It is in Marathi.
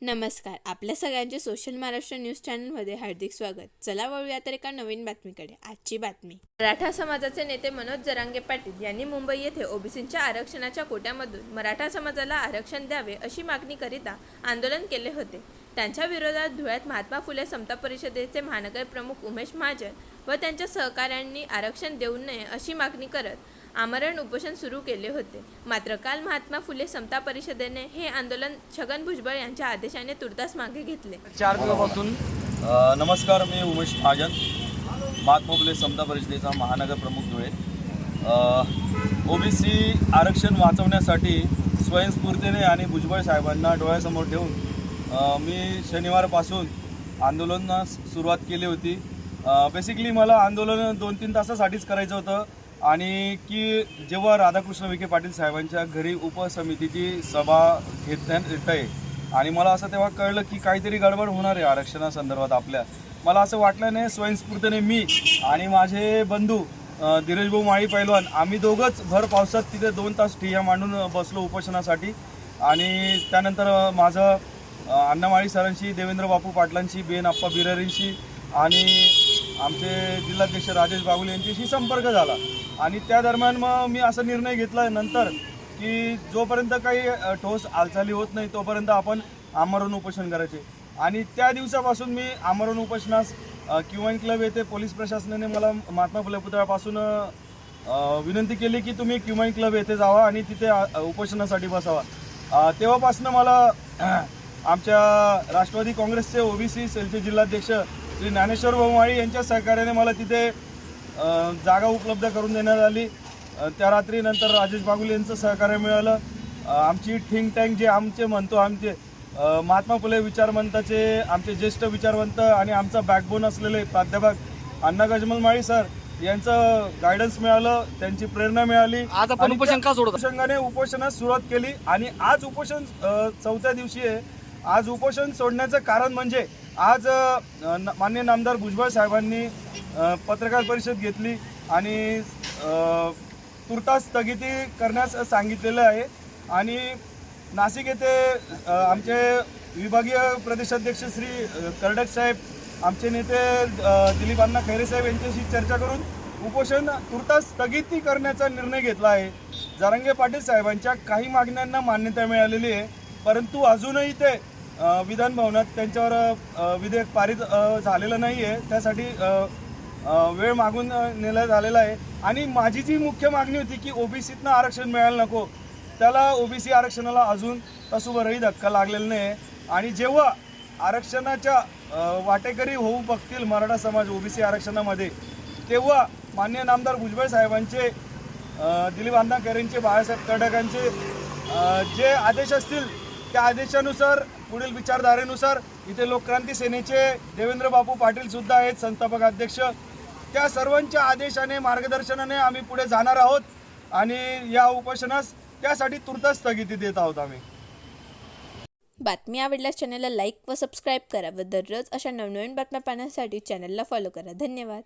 नमस्कार. आपल्या सगळ्यांचे सोशल महाराष्ट्र न्यूज चॅनलमध्ये हार्दिक स्वागत. चला वळूया तर एका नवीन बातमीकडे. आजची बातमी. मराठा समाजाचे नेते मनोज जरांगे पाटील यांनी मुंबई येथे ओबीसींच्या आरक्षणाच्या कोट्यामधून मराठा समाजाला आरक्षण द्यावे अशी मागणी करिता आंदोलन केले होते. त्यांच्या विरोधात धुळ्यात महात्मा फुले समता परिषदेचे महानगर प्रमुख उमेश महाजन व त्यांच्या सहकाऱ्यांनी आरक्षण देऊ नये अशी मागणी करत आमरण उपोषण सुरू केले होते. मात्र काल महात्मा फुले समता परिषदेने हे आंदोलन छगन भुजबळ यांच्या आदेशाने तुर्तास मागे घेतले. 4 दिवसापासून नमस्कार, मी उमेश महाजन, महात्मा फुले समता परिषदेचा महानगर प्रमुख धुळे. ओबीसी आरक्षण वाचवण्यासाठी स्वयंस्फूर्तीने आणि भुजबळ साहेबांना डोळ्यासमोर ठेवून मी शनिवारपासून आंदोलनास सुरुवात केली होती. बेसिकली मला आंदोलन 2-3 तासासाठीच करायचं होतं आणि की जेव्हा राधाकृष्ण विखे पाटील साहेबांच्या घरी उपसमितीची सभा घेण्यात येत आहे आणि मला असं तेव्हा कळलं की काहीतरी गडबड होणार आहे आरक्षणासंदर्भात. मला असं वाटलं नाही. स्वयंस्फूर्तीने मी आणि माझे बंधू धीरजभाऊ माळी पैलवान आम्ही दोघंच भर पावसात तिथे 2 तास ठिय्या मांडून बसलो उपोषणासाठी. आणि त्यानंतर माझं अण्णामाळी सरांशी, देवेंद्र बापू पाटलांशी, बेन आप्पा बिरारींशी आणि आमचे जिल्हाध्यक्ष राजेश बागुले यांच्याशी संपर्क झाला. आणि त्या दरम्यान मग मी असा निर्णय घेतला नंतर की जोपर्यंत काही ठोस हालचाली होत नाही तोपर्यंत आपण आमरण उपोषण करायचे. आणि त्या दिवसापासून मी आमरण उपोषणास क्यूएन क्लब येथे पोलीस प्रशासनाने मला महात्मा फुले पुतळ्यापासून विनंती केली की तुम्ही क्यूएन क्लब येथे जावा आणि तिथे उपोषणासाठी बसावा. तेव्हापासून मला आमच्या राष्ट्रवादी काँग्रेसचे ओबीसी सेलचे जिल्हाध्यक्ष श्री ज्ञानेश्वर भाऊ माळी यांच्या सहकार्याने मला तिथे जागा उपलब्ध करून देण्यात आली. त्या रात्री नंतर राजेश बागुले यांचं सहकार्य मिळालं. आमची थिंक टँक जे आमचे महात्मा फुले विचारवंताचे आमचे ज्येष्ठ विचारवंत आणि आमचा बॅकबोन असलेले प्राध्यापक अण्णा गजमल माळी सर यांचं गायडन्स मिळालं, त्यांची प्रेरणा मिळाली. आज आपण उपोषण का सोडत अनुषंगाने उपोषणास सुरुवात केली आणि आज उपोषण 4थ्या दिवशी आहे. आज उपोषण सोडण्याचं कारण म्हणजे आज माननीय नामदार भुजबळ साहेबांनी पत्रकार परिषद घेतली आणि तुर्तास स्थगिती करण्यास सांगितलेलं आहे. आणि नाशिक येथे आमचे विभागीय प्रदेशाध्यक्ष श्री कर्डक साहेब, आमचे नेते दिलीप अण्णा खैरे साहेब यांच्याशी चर्चा करून उपोषण तुर्तास स्थगिती करण्याचा निर्णय घेतला आहे. जरांगे पाटील साहेबांच्या काही मागण्यांना मान्यता मिळालेली आहे, परंतु अजूनही ते विधान भवनात त्यांच्यावर विधेयक पारित झालेलं नाही आहे. त्यासाठी वेळ मागून नेला झालेला आहे. आणि माझी जी मुख्य मागणी होती की ओबीसीतनं आरक्षण मिळायला नको, त्याला ओबीसी आरक्षणाला अजून तसूभरही धक्का लागलेला नाही आहे. आणि जेव्हा आरक्षणाच्या वाटेकरी होऊ बघतील मराठा समाज ओबीसी आरक्षणामध्ये, तेव्हा माननीय नामदार भुजबळ साहेबांचे, दिलीप अण्णा खैरेंचे, बाळासाहेब कर्डकांचे जे आदेश असतील त्या आदेशानुसार, पुढील विचारधारेनुसार इथे लोकक्रांती सेनेचे देवेंद्र बापू पाटील सुद्धा आहेत, संस्थापक अध्यक्ष. त्या सर्वांच्या आदेशाने, मार्गदर्शनाने आम्ही पुढे जाणार आहोत आणि या उपोषणास त्यासाठी तुर्तास स्थगिती देत आहोत आम्ही. बातमी आवडल्यास चॅनलला लाईक व सबस्क्राईब करा व दररोज अशा नवनवीन बातम्या पाहण्यासाठी चॅनलला फॉलो करा. धन्यवाद.